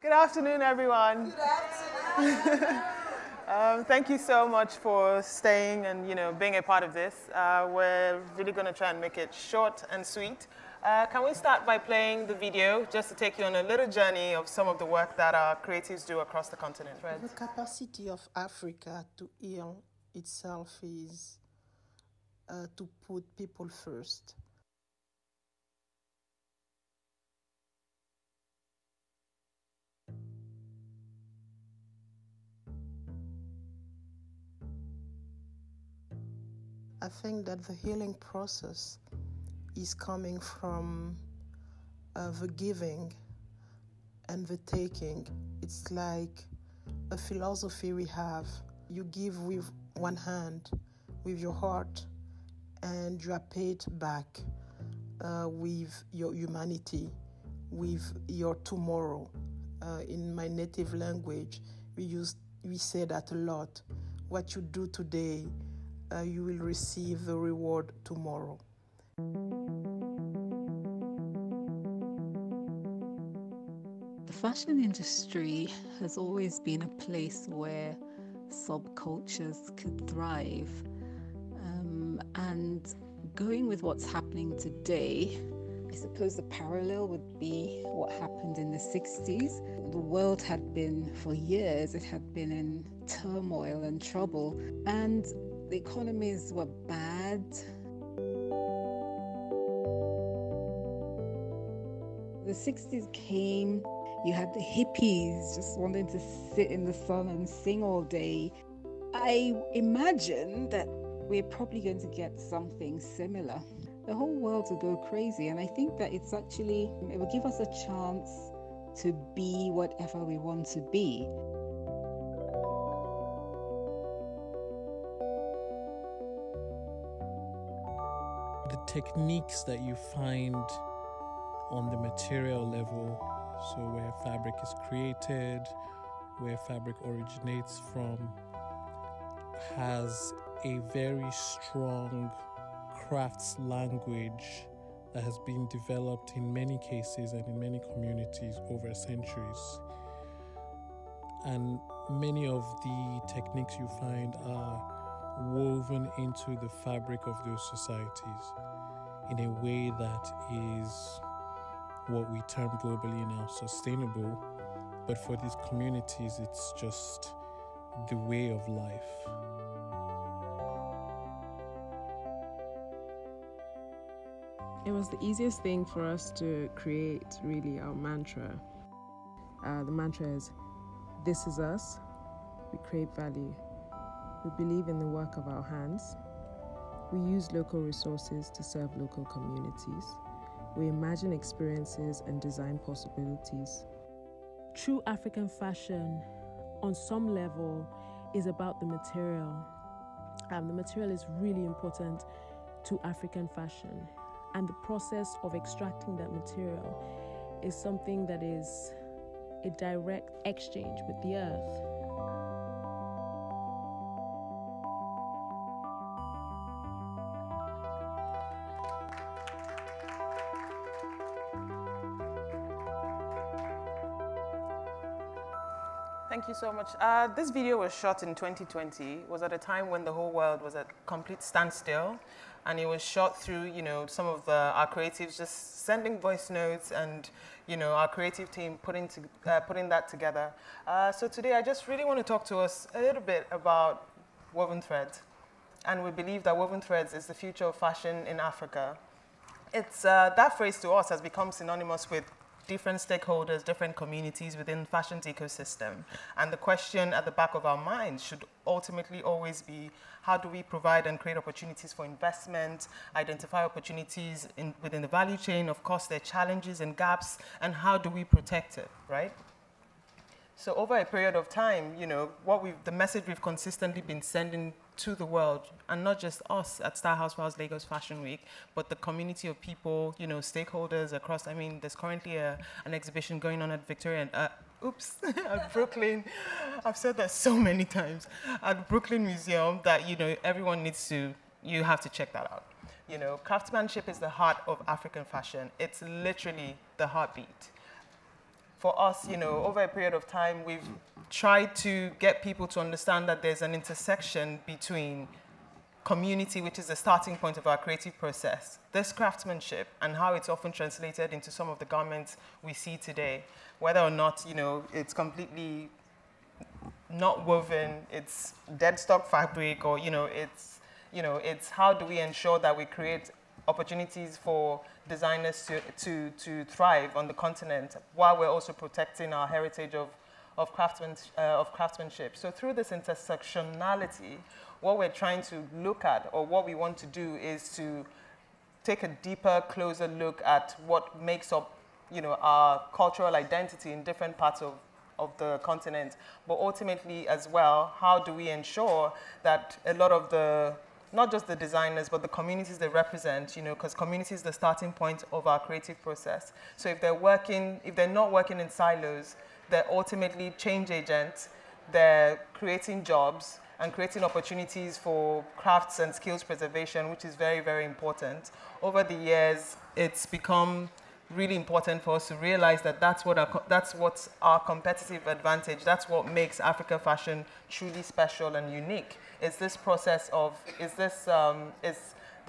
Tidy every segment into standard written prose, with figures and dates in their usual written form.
Good afternoon, everyone. Good afternoon. Thank you so much for staying and being a part of this. We're really going to try and make it short and sweet. Can we start by playing the video just to take you on a little journey of some of the work that our creatives do across the continent? Right? The capacity of Africa to heal itself is to put people first. I think that the healing process is coming from the giving and the taking. It's like a philosophy we have. You give with one hand, with your heart, and you are paid back with your humanity, with your tomorrow. In my native language, we say that a lot. What you do today, you will receive the reward tomorrow. The fashion industry has always been a place where subcultures could thrive. And going with what's happening today, I suppose the parallel would be what happened in the 60s. The world had been, for years, it had been in turmoil and trouble, and the economies were bad. The 60s came, you had the hippies just wanting to sit in the sun and sing all day. I imagine that we're probably going to get something similar. The whole world will go crazy, and I think that it will give us a chance to be whatever we want to be. The techniques that you find on the material level, so where fabric is created, where fabric originates from, has a very strong crafts language that has been developed in many cases and in many communities over centuries. And many of the techniques you find are woven into the fabric of those societies in a way that is what we term globally now sustainable, but for these communities it's just the way of life. It was the easiest thing for us to create, really, our mantra. The mantra is, this is us, we create value. We believe in the work of our hands. We use local resources to serve local communities. We imagine experiences and design possibilities. True African fashion, on some level, is about the material. The material is really important to African fashion. And the process of extracting that material is something that is a direct exchange with the earth. Thank you so much. This video was shot in 2020. It was at a time when the whole world was at complete standstill, and it was shot through, some of our creatives just sending voice notes, and our creative team putting that together. So today, I just really want to talk to us a little bit about woven threads, and we believe that woven threads is the future of fashion in Africa. It's that phrase to us has become synonymous with different stakeholders, different communities within fashion's ecosystem. And the question at the back of our minds should ultimately always be, how do we provide and create opportunities for investment, identify opportunities within the value chain, of course, their challenges and gaps, and how do we protect it, right? So over a period of time, the message we've consistently been sending to the world, and not just us at Star House Files Lagos Fashion Week, but the community of people, stakeholders across. There's currently an exhibition going on at Victoria, at Brooklyn. I've said that so many times. At Brooklyn Museum that, everyone you have to check that out. Craftsmanship is the heart of African fashion. It's literally the heartbeat. for us, you know, over a period of time, we've tried to get people to understand that there's an intersection between community, which is the starting point of our creative process, this craftsmanship, and how it's often translated into some of the garments we see today, whether or not, you know, it's completely not woven, it's dead stock fabric, or, you know, it's how do we ensure that we create opportunities for designers to thrive on the continent while we're also protecting our heritage of craftsmanship. So through this intersectionality, what we're trying to look at, or what we want to do, is to take a deeper, closer look at what makes up, you know, our cultural identity in different parts of the continent. But ultimately as well, how do we ensure that a lot of the, not just the designers, but the communities they represent, you know, because community is the starting point of our creative process. So if they're not working in silos, they're ultimately change agents, they're creating jobs and creating opportunities for crafts and skills preservation, which is very, very important. Over the years, it's become really important for us to realize that that's what's our competitive advantage. That's what makes Africa fashion truly special and unique. It's this process of, is the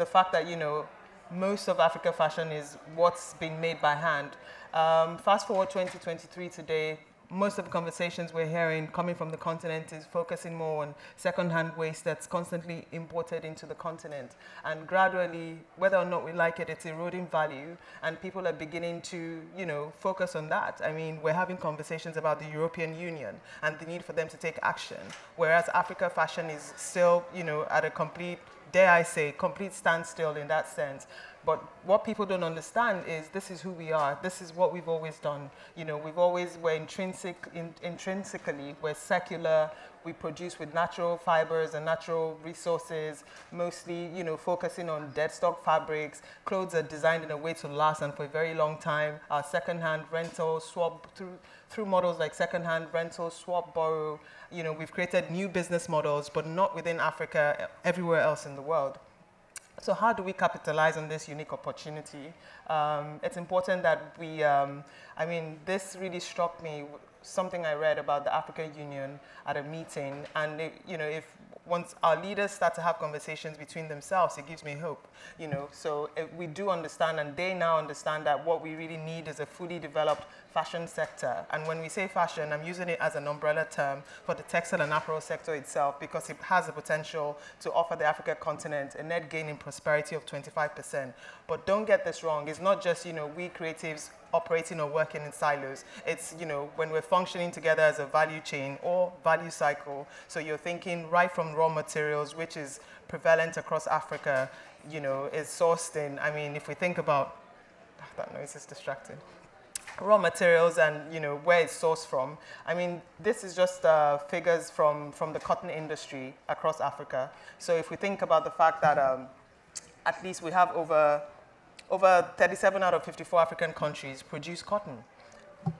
fact that, you know, most of Africa fashion is what's being made by hand. Fast forward 2023 today, most of the conversations we're hearing coming from the continent is focusing more on second-hand waste that's constantly imported into the continent. And gradually, whether or not we like it, it's eroding value, and people are beginning to, you know, focus on that. I mean, we're having conversations about the European Union and the need for them to take action, whereas Africa fashion is still, you know, at a complete, dare I say, complete standstill in that sense. But what people don't understand is this is who we are. This is what we've always done. You know, we're intrinsically, we're secular. We produce with natural fibers and natural resources, mostly, you know, focusing on dead stock fabrics. Clothes are designed in a way to last and for a very long time. Our secondhand rental, swap, through models like secondhand rental, swap, borrow. You know, we've created new business models, but not within Africa, everywhere else in the world. So how do we capitalize on this unique opportunity? It's important that we, I mean, this really struck me, something I read about the African Union at a meeting, and you know, once our leaders start to have conversations between themselves, it gives me hope, you know. So if we do understand, and they now understand, that what we really need is a fully developed fashion sector. And when we say fashion, I'm using it as an umbrella term for the textile and apparel sector itself, because it has the potential to offer the African continent a net gain in prosperity of 25%. But don't get this wrong, it's not just, you know, we creatives operating or working in silos. It's, you know, when we're functioning together as a value chain or value cycle. So you're thinking right from raw materials, which is prevalent across Africa, you know, is sourced in, I mean, if we think about, that noise is distracting. Raw materials and, you know, where it's sourced from. I mean, this is just figures from the cotton industry across Africa. So if we think about the fact that at least we have over 37 out of 54 African countries produce cotton.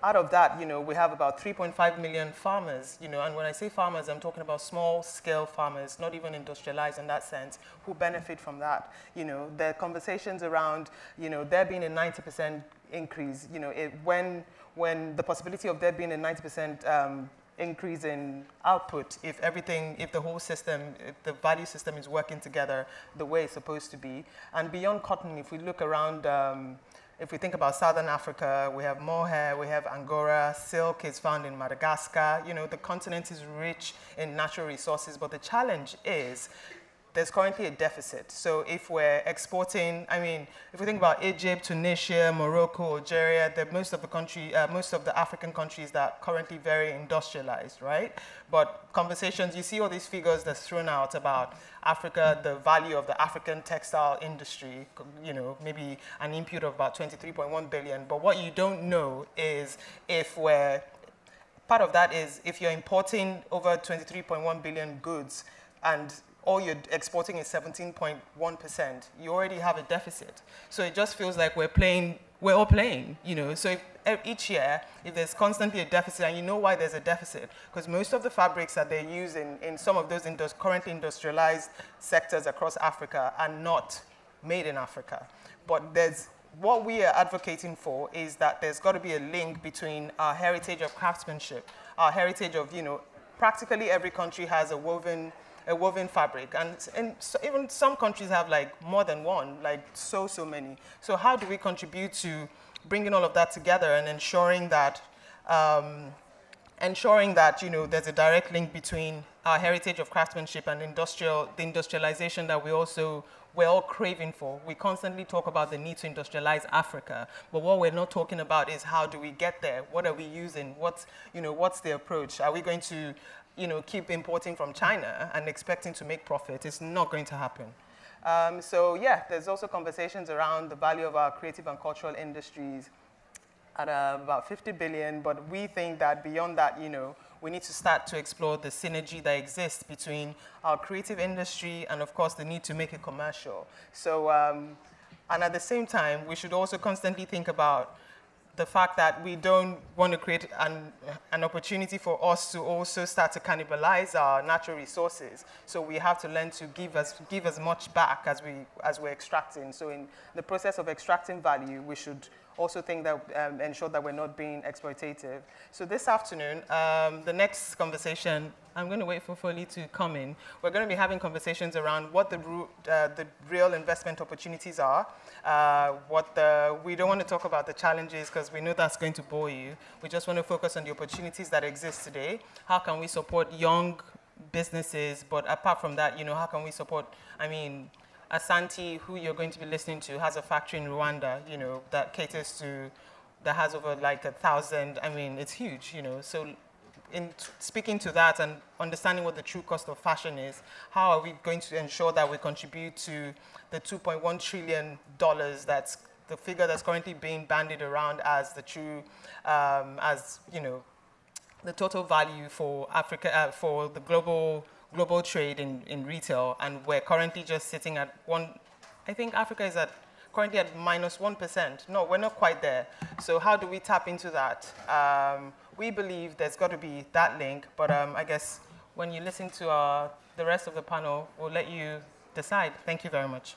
Out of that, you know, we have about 3.5 million farmers, you know, and when I say farmers, I'm talking about small-scale farmers, not even industrialized in that sense, who benefit from that. You know, there are conversations around, you know, there being a 90% increase, you know, when the possibility of there being a 90% increase in output, if the whole system, if the value system is working together the way it's supposed to be. And beyond cotton, if we look around, if we think about Southern Africa, we have mohair, we have Angora, silk is found in Madagascar. You know, the continent is rich in natural resources, but the challenge is there's currently a deficit. So if we're exporting, I mean, if we think about Egypt, Tunisia, Morocco, Algeria, most of the African countries that are currently very industrialized, right? But conversations, you see all these figures that's thrown out about Africa, the value of the African textile industry, you know, maybe an input of about 23.1 billion. But what you don't know is part of that is if you're importing over 23.1 billion goods and all you're exporting is 17.1%, you already have a deficit. So it just feels like we're all playing, you know. So each year, if there's constantly a deficit, and you know why there's a deficit, because most of the fabrics that they use in some of those currently industrialized sectors across Africa are not made in Africa. But what we are advocating for is that there's got to be a link between our heritage of craftsmanship, our heritage of, you know, practically every country has a woven fabric, and so even some countries have like more than one, like so many. So how do we contribute to bringing all of that together and ensuring that you know, there's a direct link between our heritage of craftsmanship and the industrialization that we're all craving for. We constantly talk about the need to industrialize Africa, but what we're not talking about is how do we get there? What are we using? What's the approach? Are we going to, you know, keep importing from China and expecting to make profit? It's not going to happen. So yeah, there's also conversations around the value of our creative and cultural industries at about 50 billion, but we think that beyond that, you know, we need to start to explore the synergy that exists between our creative industry and, of course, the need to make it commercial. So, and at the same time, we should also constantly think about the fact that we don't want to create an opportunity for us to also start to cannibalize our natural resources. So we have to learn to give as much back as we're extracting. So in the process of extracting value, we should also think that ensure that we're not being exploitative. So this afternoon, the next conversation, I'm going to wait for Foley to come in. We're going to be having conversations around what the real investment opportunities are. We don't want to talk about the challenges because we know that's going to bore you. We just want to focus on the opportunities that exist today. How can we support young businesses? But apart from that, you know, how can we support, I mean, Asante, who you're going to be listening to, has a factory in Rwanda, you know, that has over like 1,000, I mean, it's huge, you know. So in speaking to that and understanding what the true cost of fashion is, how are we going to ensure that we contribute to the $2.1 trillion that's the figure that's currently being bandied around as the true, as, you know, the total value for Africa, for the global trade in retail, and we're currently just sitting at I think Africa is currently at -1%. No, we're not quite there. So how do we tap into that? We believe there's got to be that link, but I guess when you listen to the rest of the panel, we'll let you decide. Thank you very much.